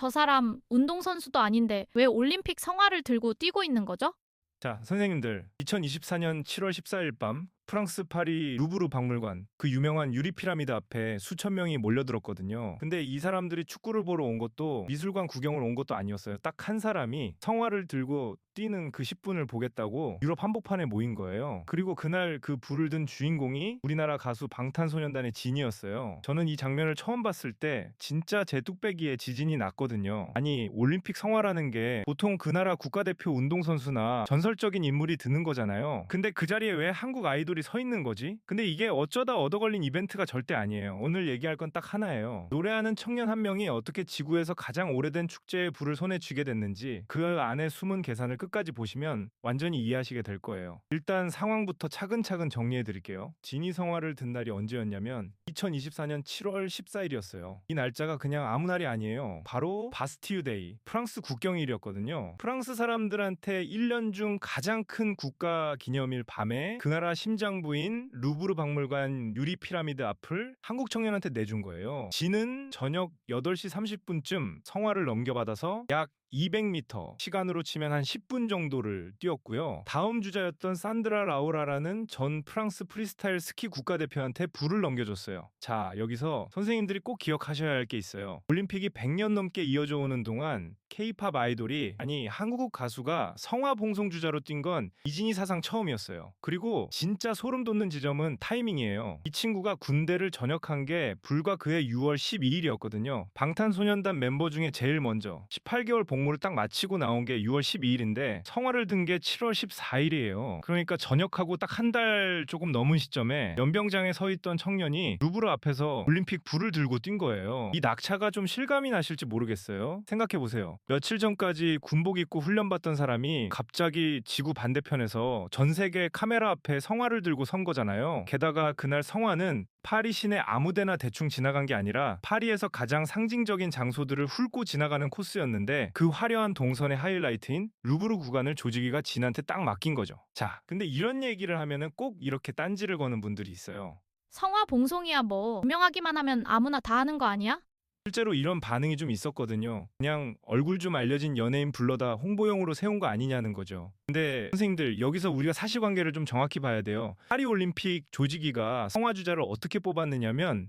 저 사람 운동선수도 아닌데 왜 올림픽 성화를 들고 뛰고 있는 거죠? 자, 선생님들, 2024년 7월 14일 밤 프랑스 파리 루브르 박물관 그 유명한 유리 피라미드 앞에 수천 명이 몰려들었거든요. 근데 이 사람들이 축구를 보러 온 것도 미술관 구경을 온 것도 아니었어요. 딱 한 사람이 성화를 들고 뛰는 그 10분을 보겠다고 유럽 한복판에 모인 거예요. 그리고 그날 그 불을 든 주인공이 우리나라 가수 방탄소년단의 진이었어요. 저는 이 장면을 처음 봤을 때 진짜 제 뚝배기에 지진이 났거든요. 아니, 올림픽 성화라는 게 보통 그 나라 국가대표 운동선수나 전설적인 인물이 드는 거잖아요. 근데 그 자리에 왜 한국 아이돌이 서 있는 거지? 근데 이게 어쩌다 얻어걸린 이벤트가 절대 아니에요. 오늘 얘기할 건 딱 하나예요. 노래하는 청년 한 명이 어떻게 지구에서 가장 오래된 축제의 불을 손에 쥐게 됐는지 그 안에 숨은 계산을 끝까지 보시면 완전히 이해하시게 될 거예요. 일단 상황부터 차근차근 정리해 드릴게요. 지니 성화를 든 날이 언제였냐면 2024년 7월 14일이었어요. 이 날짜가 그냥 아무 날이 아니에요. 바로 바스티유 데이, 프랑스 국경일이었거든요. 프랑스 사람들한테 1년 중 가장 큰 국가 기념일 밤에 그 나라 심장부인 루브르 박물관 유리 피라미드 앞을 한국 청년한테 내준 거예요. 지는 저녁 8시 30분쯤 성화를 넘겨받아서 약 200m, 시간으로 치면 한 10분 정도를 뛰었고요. 다음 주자였던 산드라 라우라라는 전 프랑스 프리스타일 스키 국가대표한테 불을 넘겨줬어요. 자, 여기서 선생님들이 꼭 기억하셔야 할 게 있어요. 올림픽이 100년 넘게 이어져 오는 동안 K-팝 아이돌이, 아니 한국 가수가 성화 봉송 주자로 뛴 건 이진이 사상 처음이었어요. 그리고 진짜 소름 돋는 지점은 타이밍이에요. 이 친구가 군대를 전역한 게 불과 그해 6월 12일이었거든요. 방탄소년단 멤버 중에 제일 먼저 18개월 복무를 딱 마치고 나온 게 6월 12일인데 성화를 든 게 7월 14일이에요. 그러니까 전역하고 딱 한 달 조금 넘은 시점에 연병장에 서 있던 청년이 루브르 앞에서 올림픽 불을 들고 뛴 거예요. 이 낙차가 좀 실감이 나실지 모르겠어요. 생각해 보세요. 며칠 전까지 군복 입고 훈련받던 사람이 갑자기 지구 반대편에서 전 세계 카메라 앞에 성화를 들고 선 거잖아요. 게다가 그날 성화는 파리 시내 아무데나 대충 지나간 게 아니라 파리에서 가장 상징적인 장소들을 훑고 지나가는 코스였는데 그 화려한 동선의 하이라이트인 루브르 구간을 조직위가 진한테 딱 맡긴 거죠. 자, 근데 이런 얘기를 하면은 꼭 이렇게 딴지를 거는 분들이 있어요. 성화 봉송이야 뭐 유명하기만 하면 아무나 다 하는 거 아니야? 실제로 이런 반응이 좀 있었거든요. 그냥 얼굴 좀 알려진 연예인 불러다 홍보용으로 세운 거 아니냐는 거죠. 근데 선생님들, 여기서 우리가 사실관계를 좀 정확히 봐야 돼요. 파리올림픽 조직위가 성화주자를 어떻게 뽑았느냐면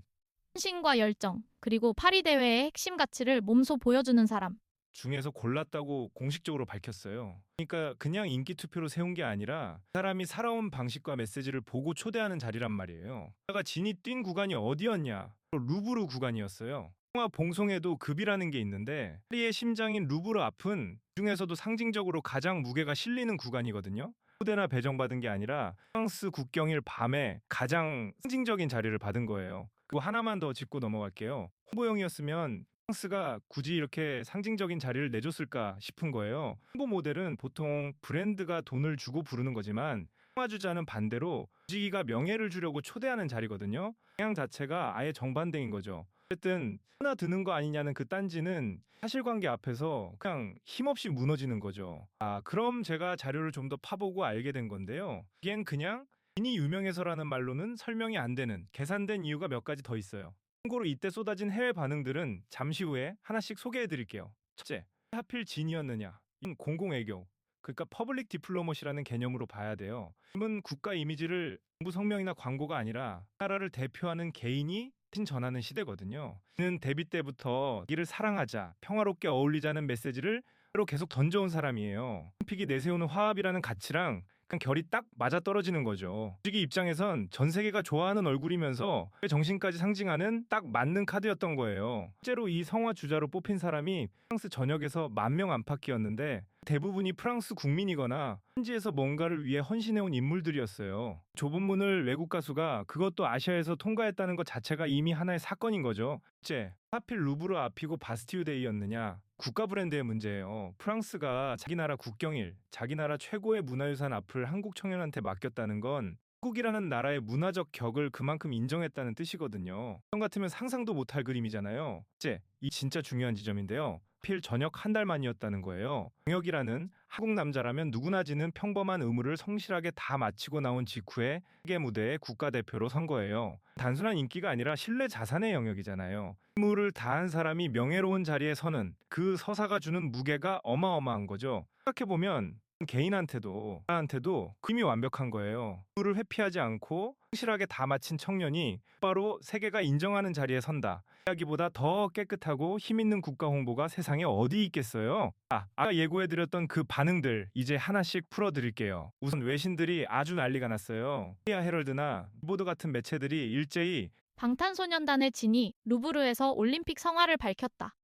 신과 열정, 그리고 파리 대회의 핵심 가치를 몸소 보여주는 사람. 중에서 골랐다고 공식적으로 밝혔어요. 그러니까 그냥 인기 투표로 세운 게 아니라 그 사람이 살아온 방식과 메시지를 보고 초대하는 자리란 말이에요. 그가 진이 뛴 구간이 어디였냐? 루브르 구간이었어요. 영화 봉송에도 급이라는 게 있는데 파리의 심장인 루브르 앞은 중에서도 상징적으로 가장 무게가 실리는 구간이거든요. 초대나 배정받은 게 아니라 프랑스 국경일 밤에 가장 상징적인 자리를 받은 거예요. 그리고 하나만 더 짚고 넘어갈게요. 홍보용이었으면 프랑스가 굳이 이렇게 상징적인 자리를 내줬을까 싶은 거예요. 홍보 모델은 보통 브랜드가 돈을 주고 부르는 거지만 평화주자는 반대로 주지기가 명예를 주려고 초대하는 자리거든요. 방향 자체가 아예 정반대인 거죠. 어쨌든 하나 드는 거 아니냐는 그 딴지는 사실관계 앞에서 그냥 힘없이 무너지는 거죠. 아, 그럼 제가 자료를 좀 더 파보고 알게 된 건데요. 이겐 그냥 인이 유명해서라는 말로는 설명이 안 되는 계산된 이유가 몇 가지 더 있어요. 참고로 이때 쏟아진 해외 반응들은 잠시 후에 하나씩 소개해 드릴게요. 첫째, 하필 진이었느냐? 이건 공공애교. 그러니까 퍼블릭 디플로머시라는 개념으로 봐야 돼요. 지금은 국가 이미지를 정부 성명이나 광고가 아니라 나라를 대표하는 개인이 전하는 시대거든요. 이는 데뷔 때부터 이를 사랑하자, 평화롭게 어울리자는 메시지를 계속 던져온 사람이에요. 올림픽이 내세우는 화합이라는 가치랑 그냥 결이 딱 맞아떨어지는 거죠. 주기 입장에선 전 세계가 좋아하는 얼굴이면서 정신까지 상징하는 딱 맞는 카드였던 거예요. 실제로 이 성화 주자로 뽑힌 사람이 프랑스 전역에서 10,000명 안팎이었는데 대부분이 프랑스 국민이거나 현지에서 뭔가를 위해 헌신해온 인물들이었어요. 좁은 문을 외국 가수가 그것도 아시아에서 통과했다는 것 자체가 이미 하나의 사건인 거죠. 둘째, 하필 루브르 앞이고 바스티유 데이였느냐? 국가 브랜드의 문제예요. 프랑스가 자기 나라 국경일, 자기 나라 최고의 문화유산 앞을 한국 청년한테 맡겼다는 건 한국이라는 나라의 문화적 격을 그만큼 인정했다는 뜻이거든요. 형 같으면 상상도 못할 그림이잖아요. 이제 이 진짜 중요한 지점인데요. 필 전역 한 달 만이었다는 거예요. 병역이라는 한국 남자라면 누구나 지는 평범한 의무를 성실하게 다 마치고 나온 직후에 세계 무대에 국가대표로 선 거예요. 단순한 인기가 아니라 신뢰 자산의 영역이잖아요. 의무를 다한 사람이 명예로운 자리에 서는 그 서사가 주는 무게가 어마어마한 거죠. 생각해보면 개인한테도 나한테도 그림이 완벽한 거예요. 의무를 회피하지 않고 성실하게 다 마친 청년이 바로 세계가 인정하는 자리에 선다. 이야기보다 더 깨끗하고 힘있는 국가 홍보가 세상에 어디 있겠어요? 아까 예고해드렸던 그 반응들 이제 하나씩 풀어드릴게요. 우선 외신들이 아주 난리가 났어요. 코리아 헤럴드나 빌보드 같은 매체들이 일제히 방탄소년단의 진이 루브르에서 올림픽 성화를 밝혔다.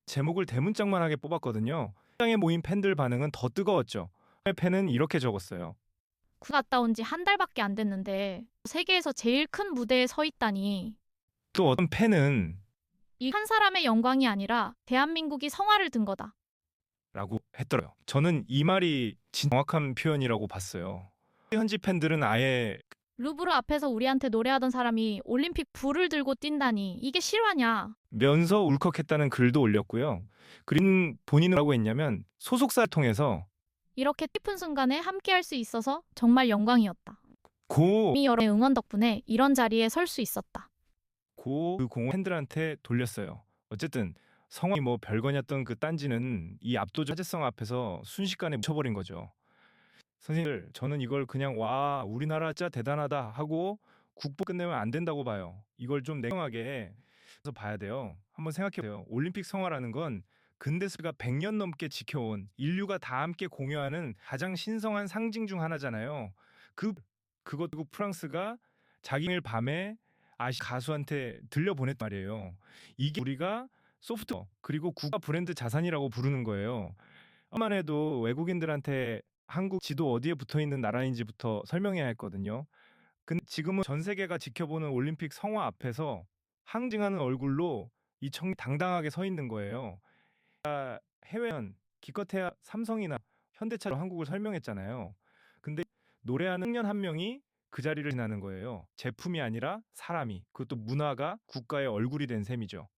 제목을 대문짝만하게 뽑았거든요. 현장에 모인 팬들 반응은 더 뜨거웠죠. 팬은 이렇게 적었어요. 갔다 온 지 한 달밖에 안 됐는데 세계에서 제일 큰 무대에 서 있다니. 또 어떤 팬은 이 한 사람의 영광이 아니라 대한민국이 성화를 든 거다. 라고 했더라고요. 저는 이 말이 진짜 정확한 표현이라고 봤어요. 현지 팬들은 아예 루브르 앞에서 우리한테 노래하던 사람이 올림픽 불을 들고 뛴다니 이게 실화냐. 면서 울컥했다는 글도 올렸고요. 그린 본인은 뭐라고 했냐면 소속사를 통해서 이렇게 깊은 순간에 함께할 수 있어서 정말 영광이었다. 고 여러분의 응원 덕분에 이런 자리에 설 수 있었다. 그 공을 팬들한테 돌렸어요. 어쨌든 성화이 뭐 별거냐던 그 딴지는 이 압도적 화제성 앞에서 순식간에 묻혀버린 거죠. 선생님들, 저는 이걸 그냥 와 우리나라 진짜 대단하다 하고 국보 끝내면 안 된다고 봐요. 이걸 좀 냉정하게 해서 봐야 돼요. 한번 생각해보세요. 올림픽 성화라는 건 근대사가 100년 넘게 지켜온 인류가 다 함께 공유하는 가장 신성한 상징 중 하나잖아요. 그것도 프랑스가 자기네 밤에 아시 가수한테 들려보냈단 말이에요. 이게 우리가 소프트웨어 그리고 국가 브랜드 자산이라고 부르는 거예요. 만 해도 외국인들한테 한국 지도 어디에 붙어 있는 나라인지부터 설명해야 했거든요. 근데 지금은 전 세계가 지켜보는 올림픽 성화 앞에서 항징하는 얼굴로 이 청이 당당하게 서 있는 거예요. 해외는 기껏해야 삼성이나 현대차로 한국을 설명했잖아요. 근데 노래하는 청년 한 명이 그 자리를 지나는 거예요. 제품이 아니라 사람이, 그것도 문화가 국가의 얼굴이 된 셈이죠.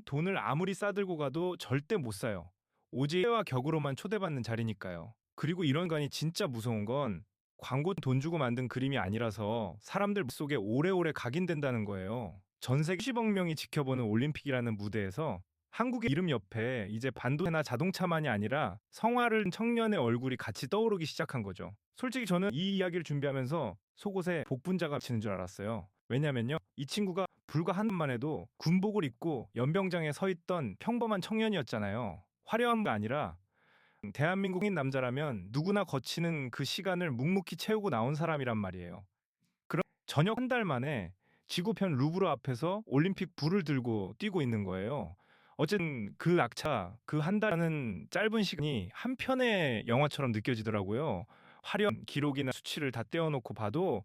돈을 아무리 싸들고 가도 절대 못 사요. 오직 해와 격으로만 초대받는 자리니까요. 그리고 이런 간이 진짜 무서운 건 광고 돈 주고 만든 그림이 아니라서 사람들 속에 오래오래 각인된다는 거예요. 전 세계 수십억 명이 지켜보는 올림픽이라는 무대에서 한국의 이름 옆에 이제 반도체나 자동차만이 아니라 성화를 청년의 얼굴이 같이 떠오르기 시작한 거죠. 솔직히 저는 이 이야기를 준비하면서 속옷에 복분자가 치는 줄 알았어요. 왜냐면요, 이 친구가 불과 한 번만 해도 군복을 입고 연병장에 서 있던 평범한 청년이었잖아요. 화려한 게 아니라 대한민국인 남자라면 누구나 거치는 그 시간을 묵묵히 채우고 나온 사람이란 말이에요. 그럼 저녁 한 달 만에 지구편 루브르 앞에서 올림픽 불을 들고 뛰고 있는 거예요. 어쨌든 그 낙차, 그 한 달은 짧은 시간이 한 편의 영화처럼 느껴지더라고요. 화려한 기록이나 수치를 다 떼어놓고 봐도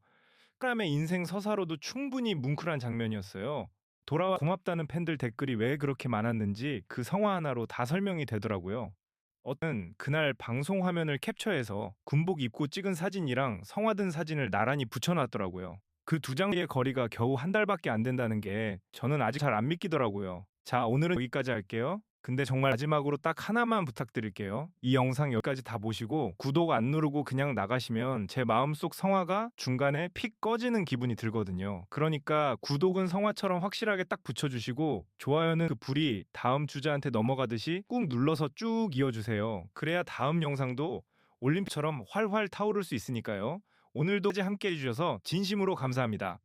사람의 인생 서사로도 충분히 뭉클한 장면이었어요. 돌아와 고맙다는 팬들 댓글이 왜 그렇게 많았는지 그 성화 하나로 다 설명이 되더라고요. 어떤 그날 방송 화면을 캡처해서 군복 입고 찍은 사진이랑 성화든 사진을 나란히 붙여놨더라고요. 그 두 장의 거리가 겨우 한 달밖에 안 된다는 게 저는 아직 잘 안 믿기더라고요. 자, 오늘은 여기까지 할게요. 근데 정말 마지막으로 딱 하나만 부탁드릴게요. 이 영상 여기까지 다 보시고 구독 안 누르고 그냥 나가시면 제 마음속 성화가 중간에 픽 꺼지는 기분이 들거든요. 그러니까 구독은 성화처럼 확실하게 딱 붙여주시고 좋아요는 그 불이 다음 주자한테 넘어가듯이 꾹 눌러서 쭉 이어주세요. 그래야 다음 영상도 올림픽처럼 활활 타오를 수 있으니까요. 오늘도 함께 해주셔서 진심으로 감사합니다.